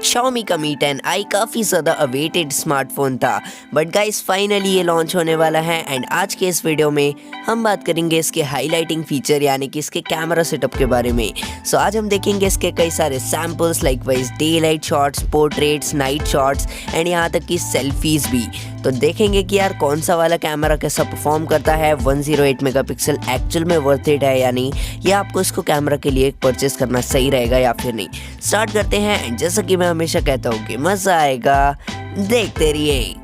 Xiaomi का Mi 10i काफ़ी ज़्यादा अवेटेड स्मार्टफोन था, बट गाइस फाइनली ये लॉन्च होने वाला है। एंड आज के इस वीडियो में हम बात करेंगे इसके हाईलाइटिंग फीचर यानी कि इसके कैमरा सेटअप के बारे में। सो आज हम देखेंगे इसके कई सारे samples like wise day light shots, portraits, night shots and यहाँ तक कि सेल्फीज भी। तो देखेंगे कि यार कौन सा वाला कैमरा कैसा परफॉर्म करता है, 108 मेगापिक्सल एक्चुअल में वर्थ इट है या नहीं, या आपको इसको कैमरा के लिए परचेस करना सही रहेगा या फिर नहीं। स्टार्ट करते हैं। एंड जैसा कि मैं हमेशा कहता हूँ कि मज़ा आएगा, देखते रहिए।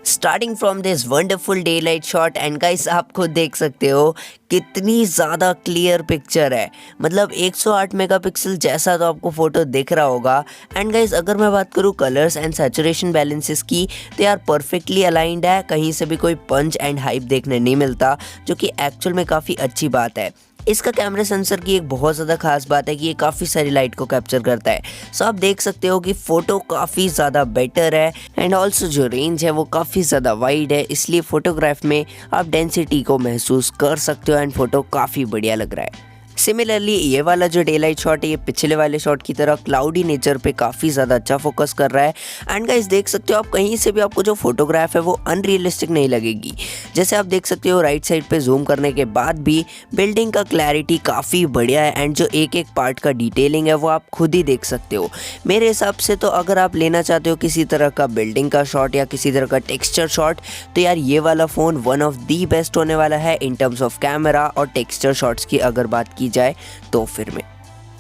Starting from this wonderful day light shot and guys आप खुद देख सकते हो कितनी ज़्यादा क्लियर पिक्चर है, मतलब 108 मेगापिक्सल जैसा तो आपको फ़ोटो दिख रहा होगा। एंड गाइस अगर मैं बात करूँ कलर्स एंड सैचुरेशन बैलेंसेस की तो यार परफेक्टली अलाइंड है, कहीं से भी कोई पंच एंड हाइप देखने नहीं मिलता, जो कि एक्चुअल में काफ़ी अच्छी बात है। इसका कैमरा सेंसर की एक बहुत ज़्यादा खास बात है कि ये काफ़ी सारी लाइट को कैप्चर करता है। सो आप देख सकते हो कि फ़ोटो काफ़ी ज़्यादा बेटर है एंड ऑल्सो जो रेंज है वो काफ़ी ज़्यादा वाइड है, इसलिए फ़ोटोग्राफ में आप डेंसिटी को महसूस कर सकते हो एंड फ़ोटो काफ़ी बढ़िया लग रहा है। सिमिलरली ये वाला जो डे लाइट शॉट है ये पिछले वाले शॉट की तरह क्लाउडी नेचर पे काफ़ी ज़्यादा अच्छा फोकस कर रहा है। एंड गाइस देख सकते हो आप कहीं से भी आपको जो फोटोग्राफ है वो अनरियलिस्टिक नहीं लगेगी। जैसे आप देख सकते हो राइट साइड पे जूम करने के बाद भी बिल्डिंग का क्लैरिटी काफ़ी बढ़िया है एंड जो एक एक पार्ट का डिटेलिंग है वो आप खुद ही देख सकते हो। मेरे हिसाब से तो अगर आप लेना चाहते हो किसी तरह का बिल्डिंग का शॉट या किसी तरह का टेक्सचर शॉट, तो यार ये वाला phone one of the best होने वाला है इन टर्म्स ऑफ कैमरा और टेक्सचर शॉट्स की अगर बात की जाए तो फिर में।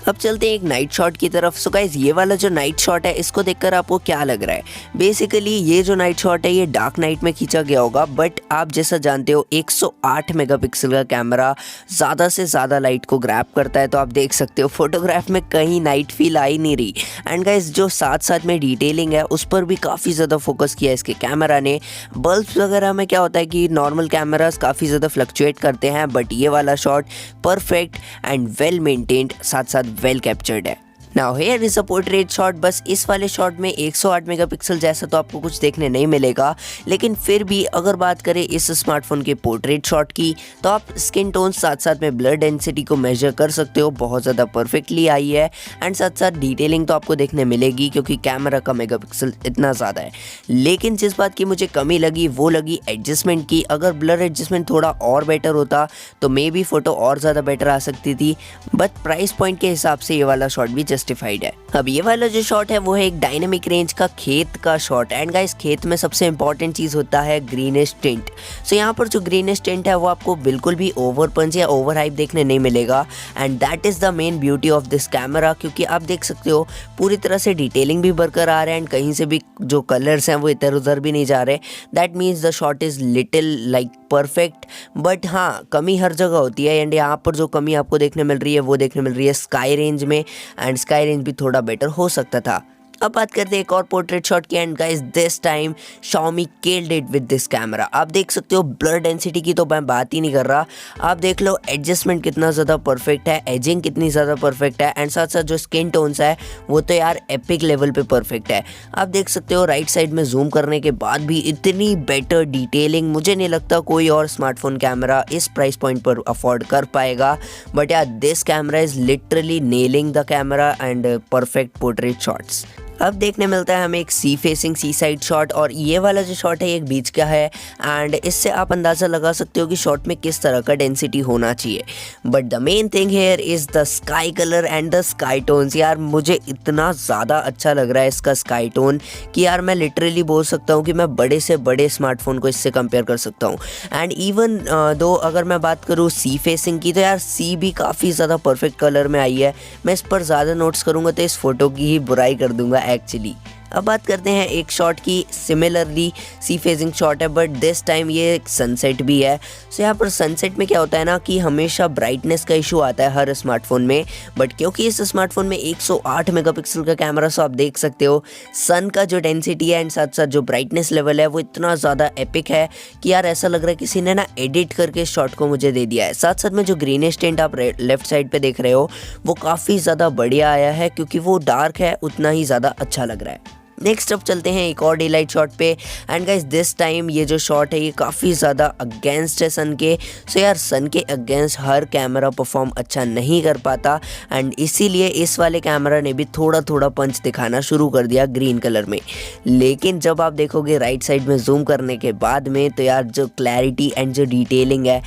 अब चलते हैं एक नाइट शॉट की तरफ। सो गाइस ये वाला जो नाइट शॉट है इसको देखकर आपको क्या लग रहा है? बेसिकली ये जो नाइट शॉट है ये डार्क नाइट में खींचा गया होगा, बट आप जैसा जानते हो 108 मेगापिक्सल का कैमरा ज़्यादा से ज़्यादा लाइट को ग्रैब करता है, तो आप देख सकते हो फोटोग्राफ में कहीं नाइट फील आ ही नहीं रही। एंड गाइस जो साथ साथ में डिटेलिंग है उस पर भी काफ़ी ज़्यादा फोकस किया है इसके कैमरा ने। बल्ब्स वगैरह में क्या होता है कि नॉर्मल कैमरास काफ़ी ज़्यादा फ्लक्चुएट करते हैं, बट ये वाला shot perfect and well maintained, साथ साथ वेल कैप्चर्ड है। Now here is a portrait shot. बस इस वाले शॉट में 108 मेगापिक्सल जैसा तो आपको कुछ देखने नहीं मिलेगा, लेकिन फिर भी अगर बात करें इस स्मार्टफोन के पोर्ट्रेट शॉट की तो आप स्किन टोन साथ साथ में ब्लर डेंसिटी को मेजर कर सकते हो, बहुत ज़्यादा परफेक्टली आई है। एंड साथ साथ डिटेलिंग तो आपको देखने मिलेगी क्योंकि कैमरा का मेगापिक्सल इतना ज़्यादा है। लेकिन जिस बात की मुझे कमी लगी वो लगी एडजस्टमेंट की। अगर ब्लर एडजस्टमेंट थोड़ा और बेटर होता तो मे बी फ़ोटो और ज़्यादा बेटर आ सकती थी, बट प्राइस पॉइंट के हिसाब से ये वाला शॉट भी जस्टिफाइड है। अब ये वाला जो शॉट है वो है एक डायनेमिक रेंज का खेत का शॉट। एंड गाइस खेत में सबसे इंपॉर्टेंट चीज़ होता है ग्रीनिश टिंट। सो यहाँ पर जो ग्रीनिश टिंट है वो आपको बिल्कुल भी ओवर पंच या ओवर हाइप देखने नहीं मिलेगा। And that is the main beauty of this camera, क्योंकि आप देख सकते हो पूरी तरह से डिटेलिंग भी बरकरार है एंड कहीं से भी जो कलर्स हैं वो इधर उधर भी नहीं जा रहे। That means the shot is little like perfect. But हाँ, कमी हर जगह होती है एंड यहाँ पर जो कमी आपको देखने मिल रही है वो देखने मिल रही है स्काई रेंज में, एंड स्काई रेंज भी थोड़ा बेटर हो सकता था। अब बात करते हैं एक और पोर्ट्रेट शॉट की। And guys this time Xiaomi killed it with this camera. आप देख सकते हो ब्लर डेंसिटी की तो मैं बात ही नहीं कर रहा, आप देख लो एडजस्टमेंट कितना ज़्यादा परफेक्ट है, एजिंग कितनी ज़्यादा परफेक्ट है, एंड साथ साथ जो स्किन टोन्स है वो तो यार एपिक लेवल पे परफेक्ट है। आप देख सकते हो राइट साइड में जूम करने के बाद भी इतनी बेटर डिटेलिंग मुझे नहीं लगता कोई और स्मार्टफोन कैमरा इस प्राइस पॉइंट पर अफोर्ड कर पाएगा। बट यार this camera is literally nailing the camera and perfect portrait shots. अब देखने मिलता है हमें एक सी फेसिंग सी साइड शॉट, और ये वाला जो शॉट है एक बीच का है एंड इससे आप अंदाज़ा लगा सकते हो कि शॉट में किस तरह का डेंसिटी होना चाहिए। But the main thing here is the sky colour and the sky tones. यार मुझे इतना ज़्यादा अच्छा लग रहा है इसका स्काई टोन कि यार मैं लिटरली बोल सकता हूँ कि मैं बड़े से बड़े स्मार्टफोन को इससे कंपेयर कर सकता हूँ। एंड इवन दो अगर मैं बात करूँ सी फेसिंग की तो यार सी भी काफ़ी ज़्यादा परफेक्ट कलर में आई है। मैं इस पर ज़्यादा नोट्स करूँगा तो इस फोटो की ही बुराई कर दूँगा एक्चुअली। अब बात करते हैं एक शॉट की, सिमिलरली सी फेजिंग शॉट है बट दिस टाइम ये एक सनसेट भी है। सो यहाँ पर सनसेट में क्या होता है ना कि हमेशा ब्राइटनेस का इशू आता है हर स्मार्टफोन में, बट क्योंकि इस स्मार्टफोन में 108 मेगापिक्सल का कैमरा, सो आप देख सकते हो सन का जो डेंसिटी है एंड साथ साथ जो ब्राइटनेस लेवल है वो इतना ज़्यादा एपिक है कि यार ऐसा लग रहा है किसी ने ना एडिट करके इस शॉट को मुझे दे दिया है। साथ साथ में जो ग्रीनिश टिंट आप लेफ्ट साइड पे देख रहे हो वो काफ़ी ज़्यादा बढ़िया आया है, क्योंकि वो डार्क है उतना ही ज़्यादा अच्छा लग रहा है। नेक्स्ट अब चलते हैं एक और डे लाइट शॉट पे। एंड गाइस दिस टाइम ये जो शॉट है ये काफ़ी ज़्यादा अगेंस्ट है सन के। सो यार सन के अगेंस्ट हर कैमरा परफॉर्म अच्छा नहीं कर पाता एंड इसीलिए इस वाले कैमरा ने भी थोड़ा थोड़ा पंच दिखाना शुरू कर दिया ग्रीन कलर में। लेकिन जब आप देखोगे राइट साइड में जूम करने के बाद में तो यार जो क्लैरिटी एंड जो डिटेलिंग है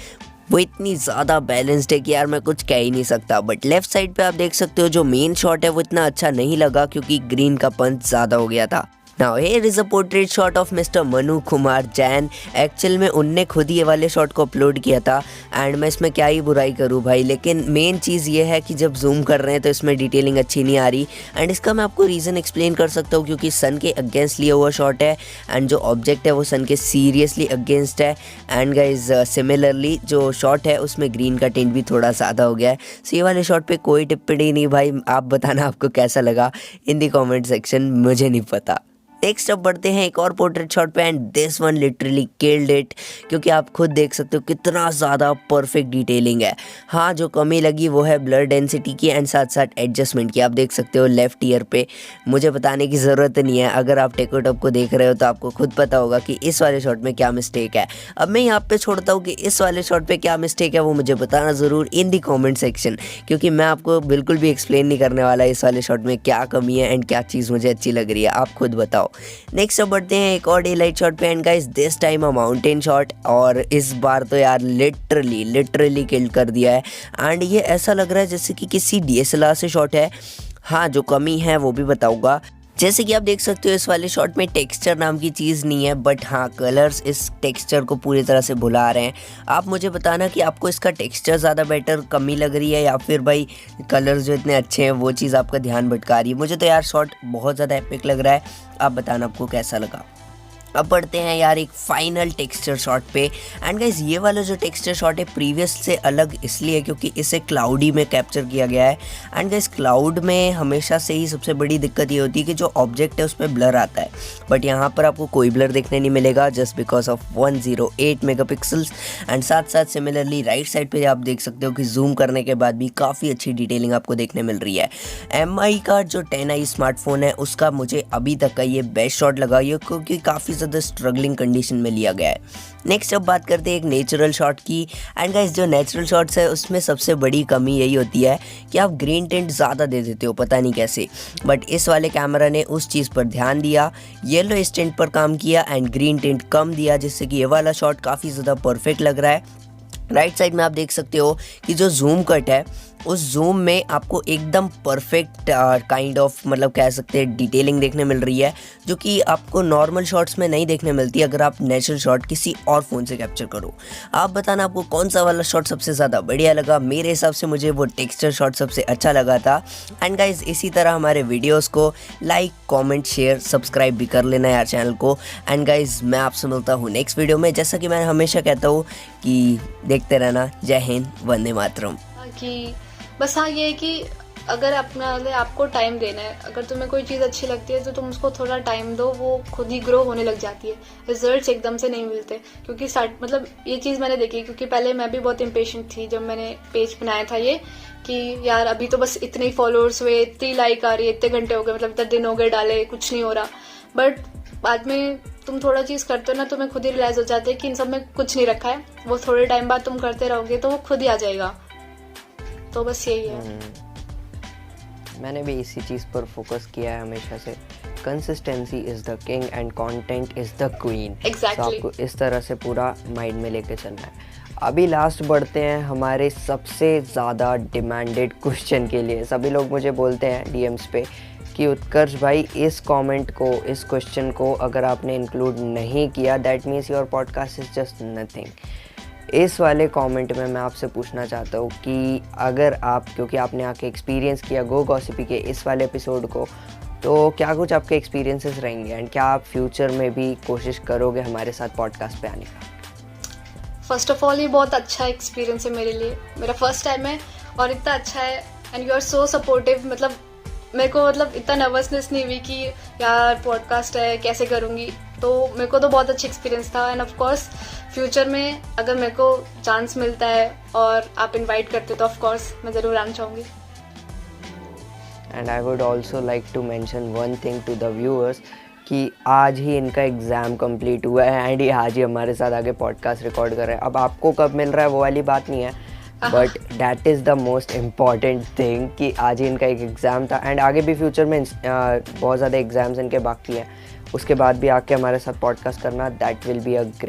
वो इतनी ज़्यादा बैलेंस्ड है कि यार मैं कुछ कह ही नहीं सकता। बट लेफ्ट साइड पे आप देख सकते हो जो मेन शॉट है वो इतना अच्छा नहीं लगा क्योंकि ग्रीन का पंच ज़्यादा हो गया था। Now here is a portrait shot of mister Manu Kumar Jain. Actual में उनने खुद ही ये वाले शॉट को अपलोड किया था एंड मैं इसमें क्या ही बुराई करूँ भाई, लेकिन मेन चीज़ ये है कि जब जूम कर रहे हैं तो इसमें डिटेलिंग अच्छी नहीं आ रही। एंड इसका मैं आपको रीज़न एक्सप्लेन कर सकता हूँ क्योंकि सन के अगेंस्ट लिया हुआ शॉट है एंड जो ऑब्जेक्ट है वो सन के सीरियसली अगेंस्ट है। एंड गाइज सिमिलरली जो शॉट है उसमें ग्रीन का टिंट भी थोड़ा ज़्यादा हो गया है। सो ये वाले शॉट पे कोई टिप्पणी नहीं भाई, आप बताना आपको कैसा लगा इन दी कमेंट सेक्शन, मुझे नहीं पता। नेक्स्ट अब बढ़ते हैं एक और पोर्ट्रेट शॉट पे and this one literally killed it क्योंकि आप खुद देख सकते हो कितना ज़्यादा परफेक्ट डिटेलिंग है। हाँ जो कमी लगी वो है ब्लर डेंसिटी की एंड साथ साथ एडजस्टमेंट की। आप देख सकते हो लेफ्ट ईयर पे, मुझे बताने की ज़रूरत नहीं है, अगर आप टेकोटॉप को देख रहे हो तो आपको खुद पता होगा कि इस वाले शॉट में क्या मिस्टेक है। अब मैं यहाँ पे छोड़ता हूँ कि इस वाले शॉट पे क्या मिस्टेक है वो मुझे बताना ज़रूर इन दी कॉमेंट सेक्शन, क्योंकि मैं आपको बिल्कुल भी एक्सप्लेन नहीं करने वाला इस वाले शॉट में क्या कमी है एंड क्या चीज़ मुझे अच्छी लग रही है, आप खुद बताओ। नेक्स्ट अब बढ़ते हैं एक और डे लाइट शॉट पे and guys this time a mountain shot और इस बार तो यार लिटरली किल कर दिया है एंड ये ऐसा लग रहा है जैसे कि किसी DSLR से शॉट है। हाँ जो कमी है वो भी बताऊंगा। जैसे कि आप देख सकते हो इस वाले शॉट में टेक्सचर नाम की चीज़ नहीं है, बट हाँ कलर्स इस टेक्सचर को पूरी तरह से भुला रहे हैं। आप मुझे बताना कि आपको इसका टेक्सचर ज़्यादा बेटर कमी लग रही है या फिर भाई कलर्स जो इतने अच्छे हैं वो चीज़ आपका ध्यान भटका रही है। मुझे तो यार शॉट बहुत ज़्यादा एपिक लग रहा है, आप बताना आपको कैसा लगा। अब बढ़ते हैं यार एक फाइनल टेक्सचर शॉट पे एंड गाइज ये वाला जो टेक्सचर शॉट है प्रीवियस से अलग इसलिए क्योंकि इसे क्लाउडी में कैप्चर किया गया है। एंड गाइज क्लाउड में हमेशा से ही सबसे बड़ी दिक्कत ये होती है कि जो ऑब्जेक्ट है उसमें ब्लर आता है, बट यहाँ पर आपको कोई ब्लर देखने नहीं मिलेगा just because of 108 megapixels. And साथ साथ सिमिलरली राइट साइड पे आप देख सकते हो कि जूम करने के बाद भी काफ़ी अच्छी डिटेलिंग आपको देखने मिल रही है। MI का जो 10i स्मार्टफोन है उसका मुझे अभी तक का ये बेस्ट शॉट लगा ये क्योंकि काफ़ी ज़्यादा स्ट्रगलिंग कंडीशन में लिया गया है। नेक्स्ट अब बात करते हैं एक नेचुरल शॉट की एंड गाइस जो नेचुरल शॉट्स है उसमें सबसे बड़ी कमी यही होती है कि आप ग्रीन टिंट ज़्यादा दे देते हो, पता नहीं कैसे, बट इस वाले कैमरा ने उस चीज़ पर ध्यान दिया, येलो टिंट पर काम किया एंड ग्रीन टिंट कम दिया जिससे कि ये वाला शॉट काफ़ी ज़्यादा परफेक्ट लग रहा है। राइट साइड में आप देख सकते हो कि जो जूम कट है उस जूम में आपको एकदम परफेक्ट काइंड ऑफ मतलब कह सकते हैं डिटेलिंग देखने मिल रही है जो कि आपको नॉर्मल शॉट्स में नहीं देखने मिलती अगर आप नेचुरल शॉट किसी और फ़ोन से कैप्चर करो। आप बताना आपको कौन सा वाला शॉट सबसे ज़्यादा बढ़िया लगा। मेरे हिसाब से मुझे वो टेक्सचर शॉट सबसे अच्छा लगा था। एंड गाइज इसी तरह हमारे वीडियोज़ को लाइक कॉमेंट शेयर सब्सक्राइब भी कर लेना यार चैनल को। एंड गाइज मैं आपसे मिलता हूँ नेक्स्ट वीडियो में। जैसा कि मैं हमेशा कहता हूँ कि देखते रहना। जय हिंद, वंदे मातरम। कि बस हाँ ये है कि अगर आपको टाइम देना है, अगर तुम्हें कोई चीज़ अच्छी लगती है तो तुम उसको थोड़ा टाइम दो, वो खुद ही ग्रो होने लग जाती है। रिजल्ट्स एकदम से नहीं मिलते क्योंकि मतलब ये चीज़ मैंने देखी क्योंकि पहले मैं भी बहुत इम्पेशेंट थी जब मैंने पेज बनाया था ये कि यार अभी तो बस इतने ही फॉलोअर्स हुए, इतनी लाइक आ रही है, इतने घंटे हो गए, मतलब इतने दिन हो गए डाले, कुछ नहीं हो रहा। बट बाद में तुम थोड़ा चीज़ करते हो ना, तुम्हें खुद ही रियलाइज हो जाता है कि इन सब में कुछ नहीं रखा है, वो थोड़े टाइम बाद तुम करते रहोगे तो वो खुद ही आ जाएगा। तो बस यही है। मैंने भी इसी चीज़ पर फोकस किया है हमेशा से। Consistency is the king and content is the queen. Exactly. आपको इस तरह से पूरा माइंड में लेके चलना है। अभी लास्ट बढ़ते हैं हमारे सबसे ज़्यादा डिमांडेड क्वेश्चन के लिए। सभी लोग मुझे बोलते हैं DMs पे कि उत्कर्ष भाई इस कमेंट को, इस क्वेश्चन को अगर आपने इंक्लूड नहीं किया that means your podcast is just nothing. इस वाले कमेंट में मैं आपसे पूछना चाहता हूँ कि अगर आप, क्योंकि आपने आके एक्सपीरियंस किया गो गॉसिपी के इस वाले एपिसोड को, तो क्या कुछ आपके एक्सपीरियंसेस रहेंगे एंड क्या आप फ्यूचर में भी कोशिश करोगे हमारे साथ पॉडकास्ट पे आने का? फर्स्ट ऑफ ऑल ये बहुत अच्छा एक्सपीरियंस है मेरे लिए, मेरा फर्स्ट टाइम है और इतना अच्छा है and you are so supportive. मतलब मेरे को इतना नर्वसनेस नहीं हुई कि यार पॉडकास्ट है कैसे करूँगी, तो मेरे को तो बहुत अच्छा एक्सपीरियंस था। एंड ऑफ कोर्स फ्यूचर में अगर मेरे को चांस मिलता है और आप इनवाइट करते तो ऑफ कोर्स मैं ज़रूर आना चाहूँगी। And I would also like to mention one thing to the viewers कि आज ही इनका एग्ज़ाम कंप्लीट हुआ है एंड ये आज ही हमारे साथ आगे पॉडकास्ट रिकॉर्ड कर रहे हैं. अब आपको कब मिल रहा है वो वाली बात नहीं है, but that is the most important thing कि आज ही इनका एक एग्ज़ाम था एंड आगे भी फ्यूचर में बहुत ज़्यादा एग्ज़ाम्स इनके बाकी हैं. उसके बाद भी आके हमारे साथ पॉडकास्ट करना, that will be a great